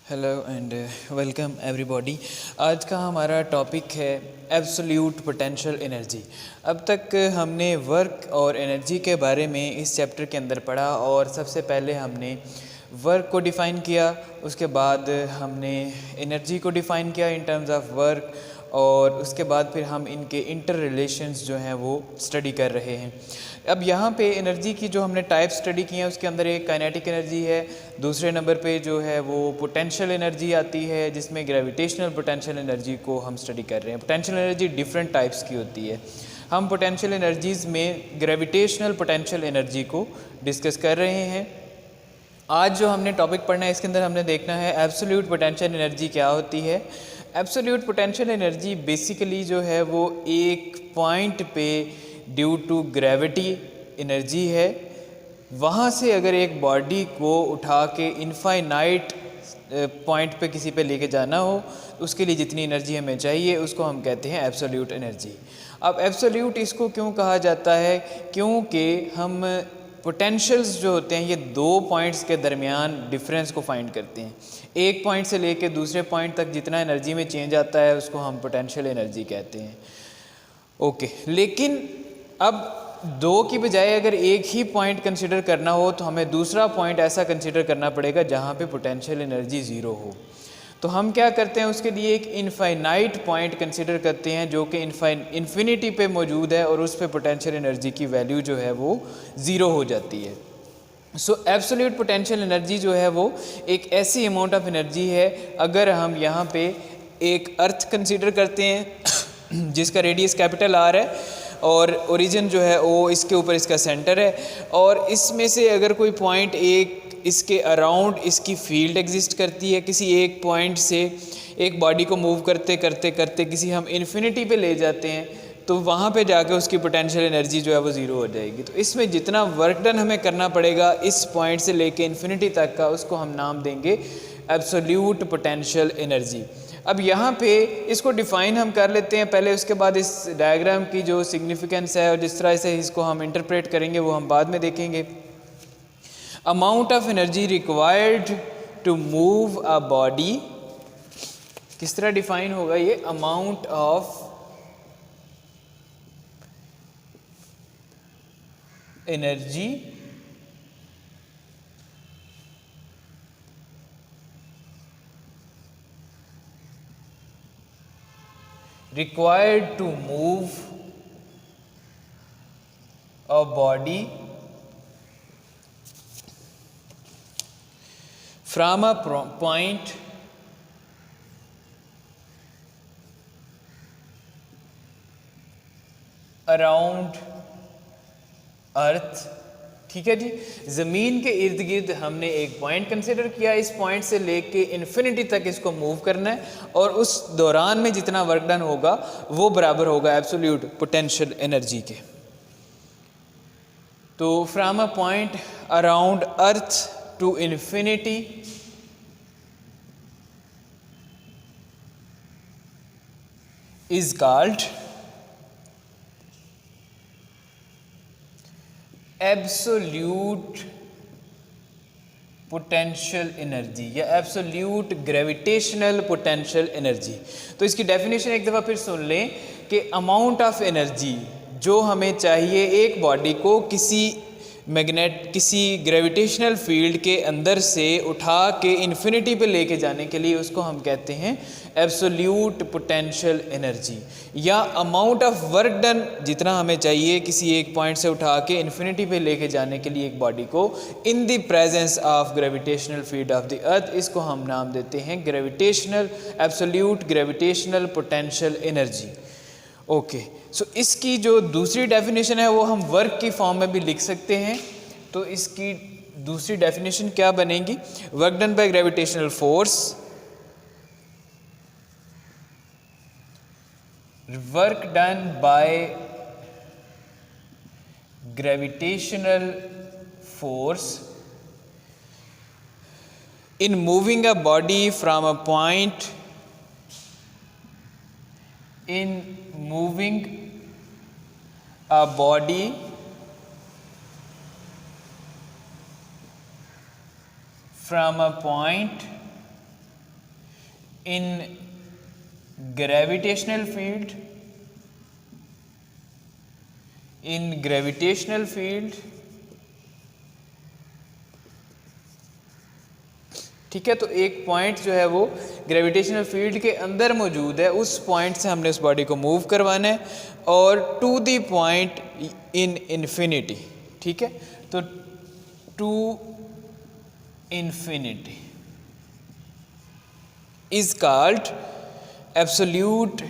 Hello and welcome everybody. आज का हमारा टॉपिक है एब्सोल्यूट पोटेंशियल एनर्जी। अब तक हमने वर्क और एनर्जी के बारे में इस चैप्टर के अंदर पढ़ा और सबसे पहले हमने वर्क को डिफ़ाइन किया, उसके बाद हमने एनर्जी को डिफ़ाइन किया इन टर्म्स ऑफ वर्क, और उसके बाद फिर हम इनके इंटर रिलेशंस जो हैं वो स्टडी कर रहे हैं। अब यहाँ पे एनर्जी की जो हमने टाइप स्टडी की है उसके अंदर एक काइनेटिक एनर्जी है, दूसरे नंबर पे जो है वो पोटेंशियल एनर्जी आती है जिसमें ग्रेविटेशनल पोटेंशियल एनर्जी को हम स्टडी कर रहे हैं। पोटेंशियल एनर्जी डिफरेंट टाइप्स की होती है। हम पोटेंशियल एनर्जीज़ में ग्रेविटेशनल पोटेंशियल एनर्जी को डिस्कस कर रहे हैं। आज जो हमने टॉपिक पढ़ना है इसके अंदर हमने देखना है एब्सोल्यूट पोटेंशियल एनर्जी क्या होती है। एब्सोल्यूट पोटेंशियल एनर्जी बेसिकली जो है वो एक पॉइंट पे ड्यू टू ग्रेविटी एनर्जी है। वहाँ से अगर एक बॉडी को उठा के इनफाइनाइट पॉइंट पे किसी पे लेके जाना हो तो उसके लिए जितनी एनर्जी हमें चाहिए उसको हम कहते हैं एब्सोल्यूट एनर्जी। अब एब्सोल्यूट इसको क्यों कहा जाता है? क्योंकि हम पोटेंशियल्स जो होते हैं ये दो पॉइंट्स के दरमियान डिफरेंस को फाइंड करते हैं। एक पॉइंट से लेके दूसरे पॉइंट तक जितना एनर्जी में चेंज आता है उसको हम पोटेंशियल एनर्जी कहते हैं। ओके, लेकिन अब दो की बजाय अगर एक ही पॉइंट कंसिडर करना हो तो हमें दूसरा पॉइंट ऐसा कंसिडर करना पड़ेगा जहाँ पे पोटेंशियल एनर्जी ज़ीरो हो। तो हम क्या करते हैं, उसके लिए एक इनफाइनाइट पॉइंट कंसिडर करते हैं जो कि इन्फिनिटी पे मौजूद है और उस पे पोटेंशियल एनर्जी की वैल्यू जो है वो ज़ीरो हो जाती है। सो एब्सोल्यूट पोटेंशियल एनर्जी जो है वो एक ऐसी अमाउंट ऑफ एनर्जी है, अगर हम यहाँ पे एक अर्थ कंसिडर करते हैं जिसका रेडियस कैपिटल आर है और ओरिजिन जो है वो इसके ऊपर इसका सेंटर है, और इसमें से अगर कोई पॉइंट एक इसके अराउंड इसकी फील्ड एग्जिस्ट करती है, किसी एक पॉइंट से एक बॉडी को मूव करते करते करते किसी हम इन्फिनिटी पे ले जाते हैं तो वहाँ पे जाके उसकी पोटेंशियल एनर्जी जो है वो ज़ीरो हो जाएगी। तो इसमें जितना वर्क डन हमें करना पड़ेगा इस पॉइंट से लेके इन्फिनिटी तक का, उसको हम नाम देंगे एब्सोल्यूट पोटेंशियल एनर्जी। अब यहाँ पे इसको डिफ़ाइन हम कर लेते हैं पहले, उसके बाद इस डायग्राम की जो सिग्निफिकेंस है और जिस तरह से इसको हम इंटरप्रेट करेंगे वो हम बाद में देखेंगे। Amount of energy required to move a body, किस तरह डिफाइन होगा ये? Amount of energy required to move a body from a point around earth. ठीक है जी, ज़मीन के इर्द गिर्द हमने एक पॉइंट कंसिडर किया, इस पॉइंट से लेके इन्फिनिटी तक इसको मूव करना है और उस दौरान में जितना वर्क डन होगा वो बराबर होगा एब्सोल्यूट पोटेंशियल एनर्जी के। तो from a point around earth to infinity is called absolute potential energy या एब्सोल्यूट ग्रेविटेशनल पोटेंशियल एनर्जी। तो इसकी डेफिनेशन एक दफ़ा फिर सुन लें कि अमाउंट ऑफ एनर्जी जो हमें चाहिए एक बॉडी को किसी ग्रेविटेशनल फील्ड के अंदर से उठा के इन्फिनिटी पे लेके जाने के लिए, उसको हम कहते हैं एब्सोल्यूट पोटेंशियल एनर्जी। या अमाउंट ऑफ वर्क डन जितना हमें चाहिए किसी एक पॉइंट से उठा के इन्फिनिटी पे लेके जाने के लिए एक बॉडी को in the presence of gravitational field of the earth, इसको हम नाम देते हैं gravitational absolute gravitational potential energy. Okay, so इसकी जो दूसरी डेफिनेशन है वो हम वर्क की फॉर्म में भी लिख सकते हैं। तो इसकी दूसरी डेफिनेशन क्या बनेगी? Work done by gravitational force, work done by gravitational force in moving a body from a point in moving a body from a point in gravitational field, ठीक है। तो एक पॉइंट जो है वो ग्रेविटेशनल फील्ड के अंदर मौजूद है, उस पॉइंट से हमने उस बॉडी को मूव करवाना है, और to the point in infinity, ठीक है। तो to infinity is called absolute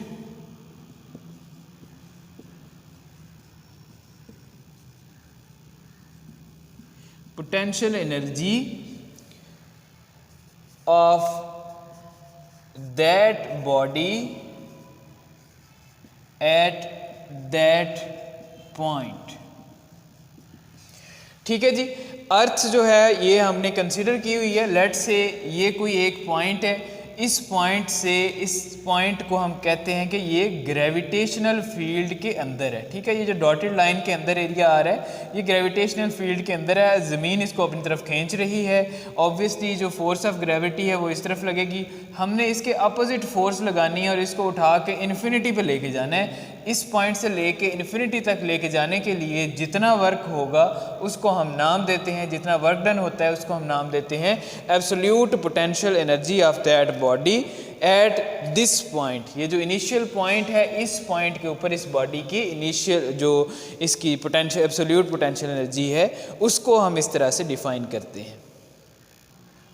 potential energy of that body at that point, ठीक है जी। अर्थ जो है ये हमने कंसीडर की हुई है। लेट से ये कोई एक पॉइंट है, इस पॉइंट से इस पॉइंट को हम कहते हैं कि ये ग्रेविटेशनल फील्ड के अंदर है, ठीक है। ये जो डॉटेड लाइन के अंदर एरिया आ रहा है ये ग्रेविटेशनल फील्ड के अंदर है, ज़मीन इसको अपनी तरफ खींच रही है। ऑब्वियसली जो फोर्स ऑफ ग्रेविटी है वो इस तरफ लगेगी, हमने इसके अपोजिट फोर्स लगानी है और इसको उठा के इन्फिनिटी पे लेके जाना है। इस पॉइंट से लेके इन्फिनिटी तक लेके जाने के लिए जितना वर्क होगा उसको हम नाम देते हैं, जितना वर्क डन होता है उसको हम नाम देते हैं absolute potential energy of that body at this point. ये जो इनिशियल पॉइंट है, इस पॉइंट के ऊपर इस बॉडी की इनिशियल जो इसकी पोटेंशियल एब्सोल्यूट पोटेंशियल एनर्जी है उसको हम इस तरह से डिफाइन करते हैं।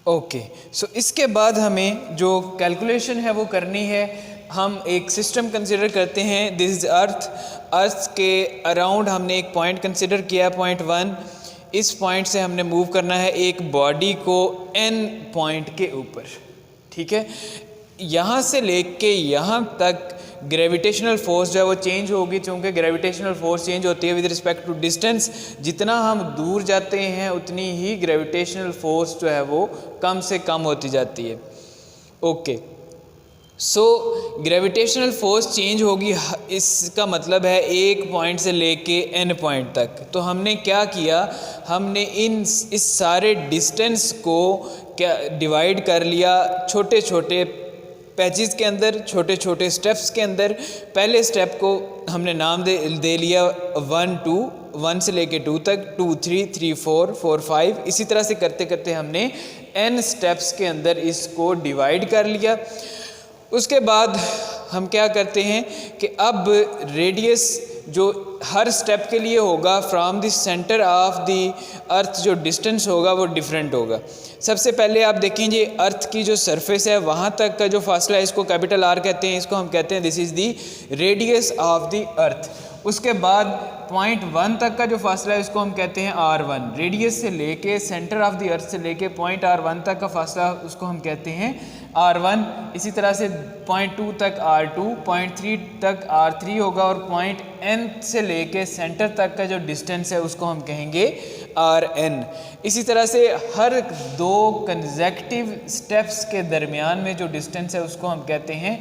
ओके, सो इसके बाद हमें जो कैलकुलेशन है वो करनी है। हम एक सिस्टम कंसिडर करते हैं, दिस इज अर्थ। अर्थ के अराउंड हमने एक पॉइंट कंसिडर किया, पॉइंट 1। इस पॉइंट से हमने मूव करना है एक बॉडी को n पॉइंट के ऊपर, ठीक है। यहाँ से लेके यहाँ तक ग्रेविटेशनल फोर्स जो है वो चेंज होगी, क्योंकि ग्रेविटेशनल फोर्स चेंज होती है विद रिस्पेक्ट टू डिस्टेंस। जितना हम दूर जाते हैं उतनी ही ग्रेविटेशनल फोर्स जो है वो कम से कम होती जाती है। Okay, so gravitational force change होगी, इसका मतलब है एक पॉइंट से लेके n पॉइंट तक। तो हमने क्या किया, हमने इस सारे डिस्टेंस को क्या डिवाइड कर लिया छोटे छोटे पैचेस के अंदर, छोटे छोटे स्टेप्स के अंदर। पहले स्टेप को हमने नाम दे लिया 1 2, 1 से लेके 2 तक, 2 3, 3 4, 4 5। इसी तरह से करते करते हमने n स्टेप्स के अंदर इसको डिवाइड कर लिया। उसके बाद हम क्या करते हैं कि अब रेडियस जो हर स्टेप के लिए होगा from the centre of the अर्थ, जो डिस्टेंस होगा वो डिफरेंट होगा। सबसे पहले आप देखेंगे अर्थ की जो सरफेस है वहाँ तक का जो फासला है इसको कैपिटल R कहते हैं, इसको हम कहते हैं this is the radius of the अर्थ। उसके बाद पॉइंट 1 तक का जो फासला है इसको हम कहते हैं R1। रेडियस से लेके सेंटर ऑफ द अर्थ से लेके पॉइंट R1 तक का फासला उसको हम कहते हैं R1। इसी तरह से पॉइंट 2 तक R2, पॉइंट 3 तक R3 होगा, और पॉइंट N से लेके सेंटर तक का जो डिस्टेंस है उसको हम कहेंगे Rn। इसी तरह से हर 2 कंसेक्टिव स्टेप्स के दरमियान में जो डिस्टेंस है उसको हम कहते हैं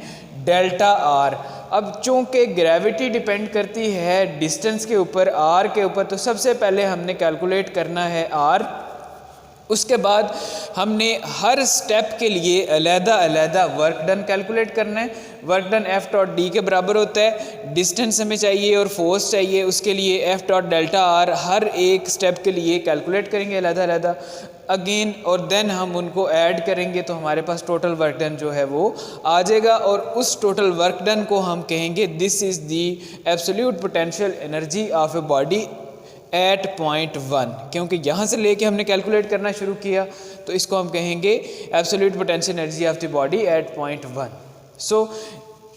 डेल्टा R। अब चूँकि ग्रेविटी डिपेंड करती है डिस्टेंस के ऊपर, R के ऊपर, तो सबसे पहले हमने कैलकुलेट करना है R। उसके बाद हमने हर स्टेप के लिए अलग-अलग वर्क डन कैलकुलेट करना है। Work done F dot D के बराबर होता है, डिस्टेंस हमें चाहिए और फोर्स चाहिए, उसके लिए F डॉट डेल्टा R हर एक स्टेप के लिए कैलकुलेट करेंगे अलग-अलग अगेन, और देन हम उनको ऐड करेंगे तो हमारे पास टोटल वर्क डन जो है वो आ जाएगा। और उस टोटल वर्क डन को हम कहेंगे this is the absolute potential energy of a body at point 1। क्योंकि यहाँ से लेके हमने कैलकुलेट करना शुरू किया तो इसको हम कहेंगे absolute potential energy of the body at point 1। So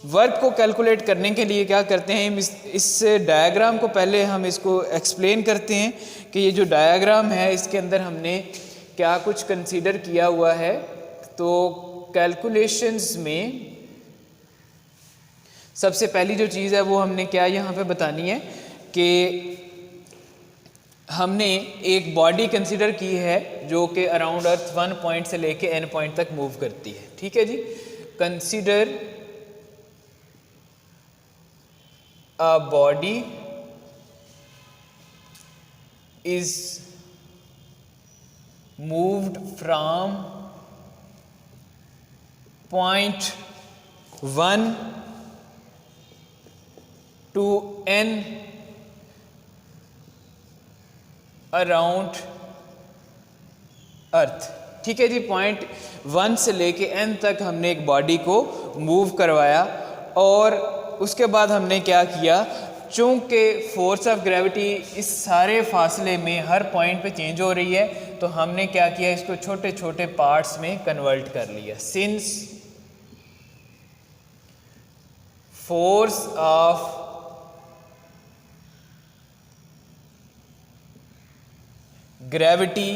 work को कैलकुलेट करने के लिए क्या करते हैं, इस डायग्राम को पहले हम इसको एक्सप्लेन करते हैं कि ये जो डायग्राम है इसके अंदर हमने क्या कुछ कंसीडर किया हुआ है। तो कैलकुलेशंस में सबसे पहली जो चीज़ है वो हमने क्या यहाँ पे बतानी है कि हमने एक बॉडी कंसीडर की है जो कि अराउंड अर्थ 1 पॉइंट से लेके n पॉइंट तक मूव करती है, ठीक है जी। Consider a body is moved from 0.1 to n around earth. ठीक है जी, 0.1 से लेके n तक हमने एक बॉडी को मूव करवाया और उसके बाद हमने क्या किया, चूंकि फोर्स ऑफ ग्रेविटी इस सारे फासले में हर पॉइंट पे चेंज हो रही है, तो हमने क्या किया, इसको छोटे छोटे पार्ट्स में कन्वर्ट कर लिया। Since force of gravity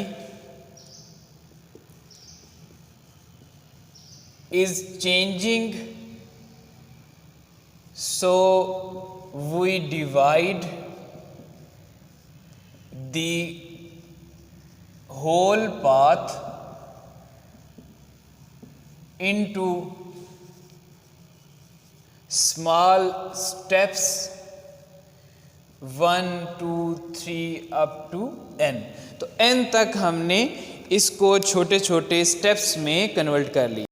is changing, so we divide the whole path into small steps 1 2 3 up to n। तो n तक हमने इसको छोटे छोटे स्टेप्स में कन्वर्ट कर लिया।